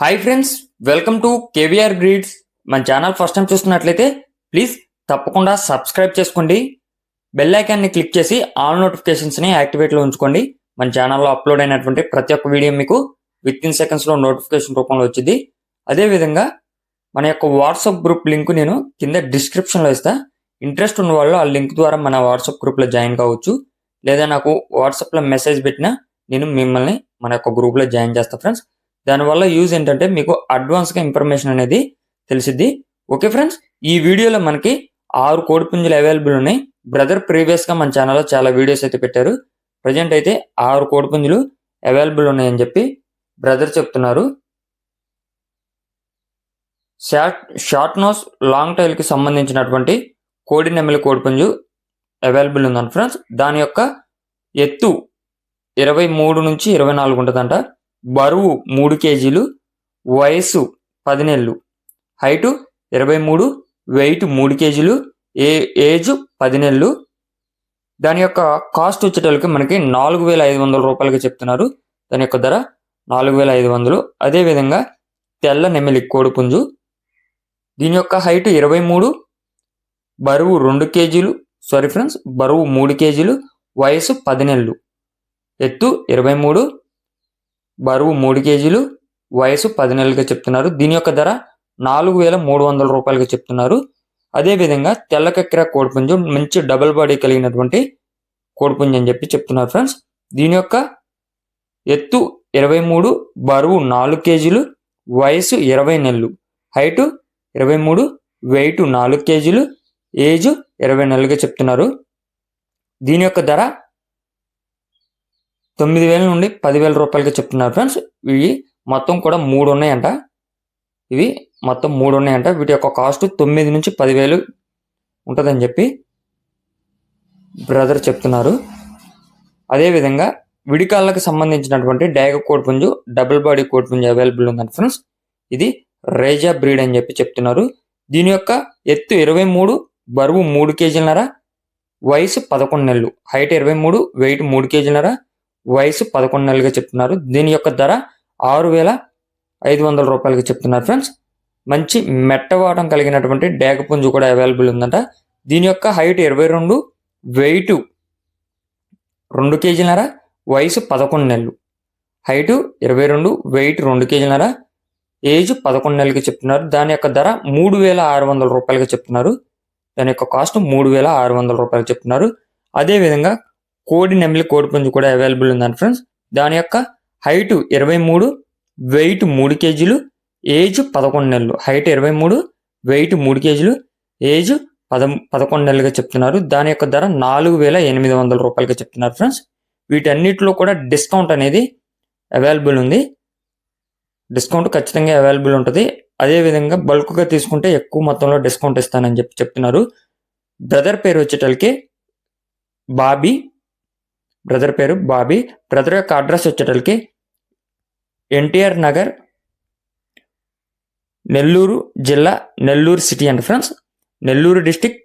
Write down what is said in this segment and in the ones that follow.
Hi friends, welcome to KVR greeds. మన channel first time చూస్తున్నట్లయితే please తప్పకుండా సబ్స్క్రైబ్ చేసుకోండి. బెల్ ఐకాన్ని క్లిక్ చేసి ఆల్ నోటిఫికేషన్స్ని యాక్టివేట్లో ఉంచుకోండి. మన ఛానల్లో అప్లోడ్ అయినటువంటి ప్రతి ఒక్క వీడియో మీకు విత్ ఇన్ సెకండ్స్లో నోటిఫికేషన్ రూపంలో వచ్చింది. అదేవిధంగా మన యొక్క వాట్సాప్ గ్రూప్ లింక్ నేను కింద డిస్క్రిప్షన్లో ఇస్తా. ఇంట్రెస్ట్ ఉన్న వాళ్ళు ఆ లింక్ ద్వారా మన వాట్సాప్ గ్రూప్లో జాయిన్ కావచ్చు, లేదా నాకు వాట్సాప్లో మెసేజ్ పెట్టినా నేను మిమ్మల్ని మన యొక్క గ్రూప్లో జాయిన్ చేస్తాను ఫ్రెండ్స్. దానివల్ల యూజ్ ఏంటంటే మీకు అడ్వాన్స్గా ఇన్ఫర్మేషన్ అనేది తెలిసిద్ది. ఓకే ఫ్రెండ్స్, ఈ వీడియోలో మనకి 6 కోడిపుంజులు అవైలబుల్ ఉన్నాయి. బ్రదర్ ప్రీవియస్గా మన ఛానల్లో చాలా వీడియోస్ అయితే పెట్టారు. ప్రజెంట్ అయితే 6 కోడిపుంజులు అవైలబుల్ ఉన్నాయని చెప్పి బ్రదర్ చెప్తున్నారు. షార్ట్ నోస్ లాంగ్ టైల్కి సంబంధించినటువంటి కోడి నెమలి కోడిపుంజు అవైలబుల్ ఉందంట ఫ్రెండ్స్. దాని యొక్క ఎత్తు 23 నుంచి 24 ఉంటుందంట. బరువు 3 కేజీలు, వయసు 10 నెలలు, హైటు 23, వెయిట్ 3 కేజీలు, ఏజ్ 10 నెలలు. దాని యొక్క కాస్ట్ వచ్చేటోళ్ళకి మనకి 4,500 రూపాయలకి చెప్తున్నారు. దాని యొక్క ధర 4,500. అదేవిధంగా తెల్ల నెమలి కోడిపుంజు, దీని యొక్క హైట్ 23, బరువు 2 కేజీలు, సారీ ఫ్రెండ్స్, బరువు 3 కేజీలు, వయసు 10 నెలలు, ఎత్తు 23, బరువు 3 కేజీలు, వయసు 10 నెలలుగా చెప్తున్నారు. దీని యొక్క ధర 4,300 రూపాయలకి చెప్తున్నారు. అదేవిధంగా తెల్లకక్కిర కోడిపుంజు మంచి డబుల్ బాడీ కలిగినటువంటి కోడిపుంజు అని చెప్పి చెప్తున్నారు ఫ్రెండ్స్. దీని యొక్క ఎత్తు 23, బరువు 4 కేజీలు, వయసు 20 నెలలు, హైటు 23, వెయిట్ 4 కేజీలు, ఏజ్ 20 నెలలుగా చెప్తున్నారు. దీని యొక్క ధర 9,000 నుండి 10,000 రూపాయలకి చెప్తున్నారు ఫ్రెండ్స్. ఇవి మొత్తం కూడా 3 ఉన్నాయంట. వీటి యొక్క కాస్ట్ 9 నుంచి 10,000 ఉంటుందని చెప్పి బ్రదర్ చెప్తున్నారు. అదేవిధంగా విడికాళ్ళకి సంబంధించినటువంటి డైగ కోడిపుంజు డబుల్ బాడీ కోడిపుంజు అవైలబుల్ ఉందంట ఫ్రెండ్స్. ఇది రేజా బ్రీడ్ అని చెప్పి చెప్తున్నారు. దీని యొక్క ఎత్తు 23, బరువు 3 కేజీలన్నర, వయసు 11 నెలలు, హైట్ 23, వెయిట్ 3 కేజీలన్నర, వయసు 11 నెలలుగా చెప్తున్నారు. దీని యొక్క ధర 6,500 రూపాయలకి చెప్తున్నారు ఫ్రెండ్స్. మంచి మెట్టవాటం కలిగినటువంటి డేగపుంజు కూడా అవైలబుల్ ఉందంట. దీని యొక్క హైట్ 22, వెయిట్ 2 కేజీలన్నర, వయసు 11 నెలలు, హైటు 22, వెయిట్ 2 కేజీలన్నర, ఏజ్ 11 నెలలకి చెప్తున్నారు. దాని యొక్క ధర 3,600 రూపాయలకి చెప్తున్నారు. దాని యొక్క కాస్ట్ 3,600 రూపాయలు చెప్తున్నారు. అదేవిధంగా కోడి నెమలి కోడిపుంజు కూడా అవైలబుల్ ఉందండి ఫ్రెండ్స్. దాని యొక్క హైట్ 23, వెయిట్ 3 కేజీలు, ఏజ్ 11 నెలలు, హైట్ 23, వెయిట్ 3 కేజీలు, ఏజ్ 11 నెలలుగా చెప్తున్నారు. దాని యొక్క ధర 4,800 రూపాయలకి చెప్తున్నారు ఫ్రెండ్స్. వీటన్నిటిలో కూడా డిస్కౌంట్ అనేది అవైలబుల్ ఉంది. డిస్కౌంట్ ఖచ్చితంగా అవైలబుల్ ఉంటుంది. అదేవిధంగా బల్క్గా తీసుకుంటే ఎక్కువ మొత్తంలో డిస్కౌంట్ ఇస్తానని చెప్పి చెప్తున్నారు. బ్రదర్ పేరు వచ్చేటోళ్ళకి బాబీ. బ్రదర్ యొక్క అడ్రస్ వచ్చేటోళ్ళకి ఎన్టీఆర్ నగర్, నెల్లూరు జిల్లా, నెల్లూరు సిటీ అండి friends. Nellore district,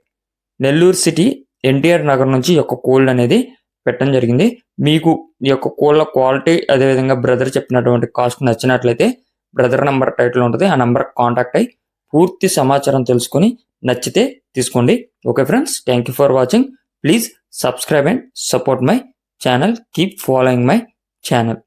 Nellore city, NTR Nagar నుంచి ఈ యొక్క కోల్డ్ అనేది పెట్టడం జరిగింది. మీకు ఈ యొక్క కోళ్ళ క్వాలిటీ అదేవిధంగా బ్రదర్ చెప్పినటువంటి కాస్ట్ నచ్చినట్లయితే బ్రదర్ నెంబర్ టైటిల్ ఉంటుంది. ఆ నెంబర్ కాంటాక్ట్ అయ్యి పూర్తి సమాచారం తెలుసుకొని నచ్చితే తీసుకోండి. Okay friends, thank you for watching. Please subscribe and support my channel. Keep following my channel.